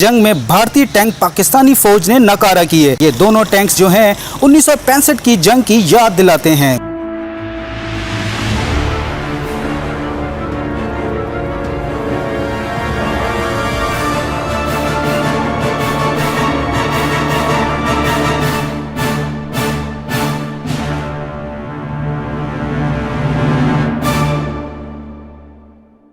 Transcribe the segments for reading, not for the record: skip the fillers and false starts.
जंग में भारतीय टैंक पाकिस्तानी फौज ने नकारा किए। ये दोनों टैंक्स जो हैं 1965 की जंग की याद दिलाते हैं।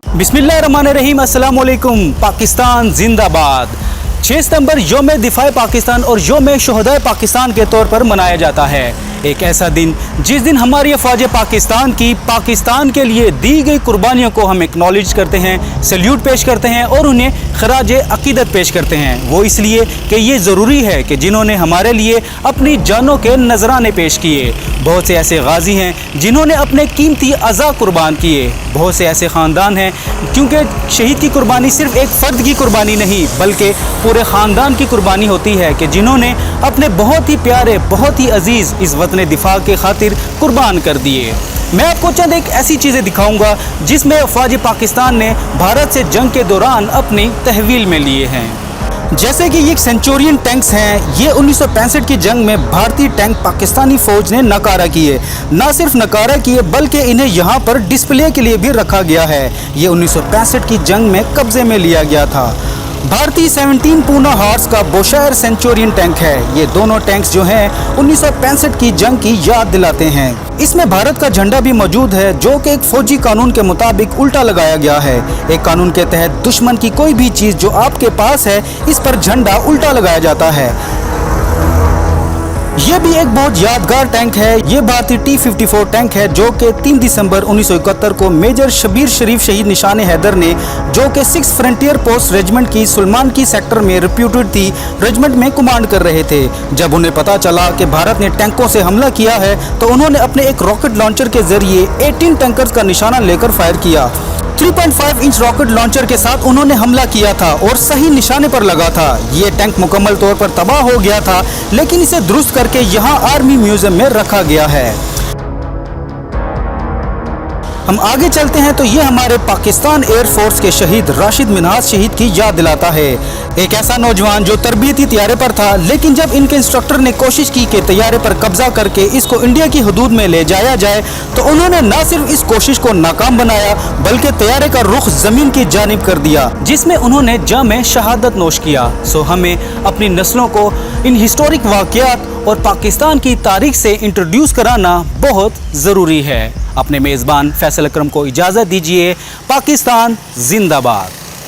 बिस्मिल्लाहिर्रहमानिर्रहीम, अस्सलाम वालेकुम। पाकिस्तान जिंदाबाद। 6 सितंबर यौम दिफाए पाकिस्तान और यौम शुहदाए पाकिस्तान के तौर पर मनाया जाता है। एक ऐसा दिन जिस दिन हमारी अफवाज पाकिस्तान की पाकिस्तान के लिए दी गई कुर्बानियों को हम एक्नॉलेज करते हैं, सैल्यूट पेश करते हैं और उन्हें खराज अकीदत पेश करते हैं। वो इसलिए कि ये ज़रूरी है कि जिन्होंने हमारे लिए अपनी जानों के नजराने पेश किए। बहुत से ऐसे गाजी हैं जिन्होंने अपने कीमती अज़ा कुर्बान किए। बहुत से ऐसे ख़ानदान हैं, क्योंकि शहीद की कुर्बानी सिर्फ एक फ़र्द की कुर्बानी नहीं बल्कि पूरे ख़ानदान की कुर्बानी होती है कि जिन्होंने अपने बहुत ही प्यारे, बहुत ही अजीज़ इस वतन दिफा के खातिर कुर्बान कर दिए। मैं आपको चंद एक ऐसी चीज़ें दिखाऊंगा जिसमें अफवाज पाकिस्तान ने भारत से जंग के दौरान अपनी तहवील में लिए हैं। जैसे कि ये सेंचुरियन टैंक्स हैं, ये 1965 की जंग में भारतीय टैंक पाकिस्तानी फौज ने नकारा किए। ना सिर्फ नकारा किए बल्कि इन्हें यहाँ पर डिस्प्ले के लिए भी रखा गया है। ये 1965 की जंग में कब्जे में लिया गया था। भारतीय 17 पूना हॉर्स का बोशायर सेंचुरियन टैंक है। ये दोनों टैंक्स जो हैं 1965 की जंग की याद दिलाते हैं। इसमें भारत का झंडा भी मौजूद है, जो कि एक फौजी कानून के मुताबिक उल्टा लगाया गया है। एक कानून के तहत दुश्मन की कोई भी चीज़ जो आपके पास है, इस पर झंडा उल्टा लगाया जाता है। ये भी एक बहुत यादगार टैंक है। ये भारतीय T-54 टैंक है, जो कि 3 दिसंबर 1971 को मेजर शबीर शरीफ शहीद निशान हैदर ने, जो कि 6 फ्रंटियर पोस्ट रेजिमेंट की सुलेमान की सेक्टर में रिप्यूटेड थी, रेजिमेंट में कमांड कर रहे थे। जब उन्हें पता चला कि भारत ने टैंकों से हमला किया है, तो उन्होंने अपने एक रॉकेट लॉन्चर के जरिए 18 टैंकर्स का निशाना लेकर फायर किया। 3.5 इंच रॉकेट लॉन्चर के साथ उन्होंने हमला किया था और सही निशाने पर लगा था। ये टैंक मुकम्मल तौर पर तबाह हो गया था, लेकिन इसे दुरुस्त करके यहाँ आर्मी म्यूजियम में रखा गया है। हम आगे चलते हैं तो ये हमारे पाकिस्तान एयरफोर्स के शहीद राशिद मिन्हाज शहीद की याद दिलाता है। एक ऐसा नौजवान जो तरबियती तैयारे पर था, लेकिन जब इनके इंस्ट्रक्टर ने कोशिश की कि तैयारे पर कब्जा करके इसको इंडिया की हदूद में ले जाया जाए, तो उन्होंने न सिर्फ इस कोशिश को नाकाम बनाया बल्कि तैयारे का रुख जमीन की जानिब कर दिया, जिसमें उन्होंने जाम शहादत नोश किया। सो हमें अपनी नस्लों को इन हिस्टोरिक वाक़यात और पाकिस्तान की तारीख से इंट्रोड्यूस कराना बहुत ज़रूरी है। अपने मेज़बान फैसल अकरम को इजाज़त दीजिए। पाकिस्तान जिंदाबाद।